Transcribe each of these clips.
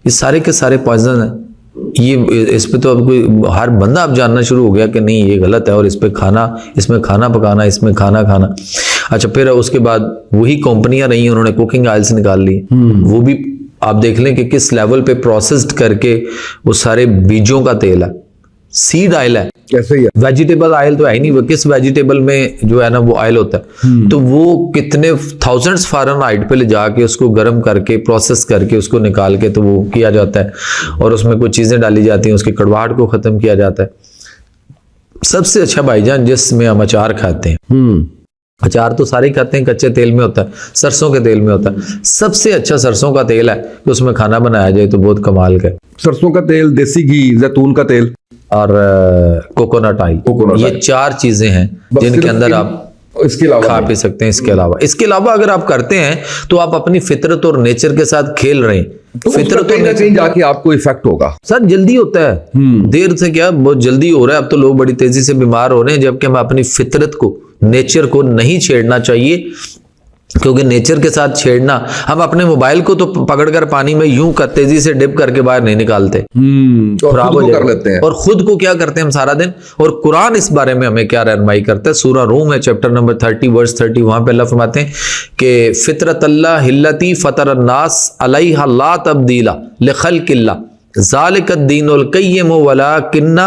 ये सारे के सारे पॉइजन है। ये इस पे तो अब कोई हर बंदा अब जानना शुरू हो गया कि नहीं ये गलत है और इस पे खाना, इसमें खाना पकाना, इसमें खाना खाना। अच्छा, फिर उसके बाद वही कंपनियां रही, उन्होंने कुकिंग ऑयल्स निकाल ली। वो भी आप देख लें कि किस लेवल पे प्रोसेस्ड करके वो सारे बीजों का तेल है, सीड ऑयल है, कैसे ही है, वेजिटेबल ऑयल तो है ही नहीं। वो किस वेजिटेबल में जो है ना वो ऑयल होता है, तो वो कितने थाउजेंड्स फ़ारेनहाइट पे ले जाके उसको गर्म करके प्रोसेस करके उसको निकाल के तो वो किया जाता है और उसमें कुछ चीजें डाली जाती हैं, उसकी कड़वाहट को खत्म किया जाता है। सबसे अच्छा भाईजान जिसमें हम अचार खाते हैं, अचार तो सारे ही खाते हैं, कच्चे तेल में होता है, सरसों के तेल में होता है। सबसे अच्छा सरसों का तेल है कि उसमें खाना बनाया जाए तो बहुत कमाल का है। सरसों का तेल, देसी घी, जैतून का तेल और कोकोनट ऑयल, ये 4 चीजें हैं जिनके अंदर आप इसके अलावा खा पी सकते हैं। इसके अलावा अगर आप करते हैं तो आप अपनी फितरत और नेचर के साथ खेल रहे हैं। तो फितरत कहीं ना कहीं जाके आपको इफेक्ट होगा। सर जल्दी होता है, देर से क्या, बहुत जल्दी हो रहा है। अब तो लोग बड़ी तेजी से बीमार हो रहे हैं, जबकि हमें अपनी फितरत को, नेचर को नहीं छेड़ना चाहिए, क्योंकि नेचर के साथ छेड़ना, हम अपने मोबाइल को तो पकड़कर पानी में यूं तेजी से डिप करके बाहर नहीं निकालते, खराब हो कर लेते हैं। और खुद को क्या करते हैं हम सारा दिन। और कुरान इस बारे में हमें क्या रहनुमाई करता है, सूरा रूम है चैप्टर नंबर 30 वर्स 30, वहां पे अल्लाह फरमाते हैं कि फितरत अल्लाह हिल्लती फतर अन्नास अलैहा ला तब्दीला लिखल्किल्लाह ज़ालिकद दीनुल क़य्यिम वलाकिन्ना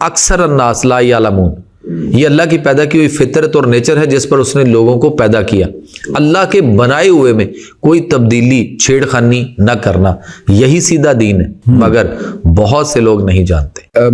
अक्सर अन्नास ला यअलमून। ये अल्लाह की पैदा की हुई फितरत और नेचर है जिस पर उसने लोगों को पैदा किया। अल्लाह के बनाए हुए में कोई तब्दीली, छेड़खानी न करना, यही सीधा दीन है, मगर बहुत से लोग नहीं जानते।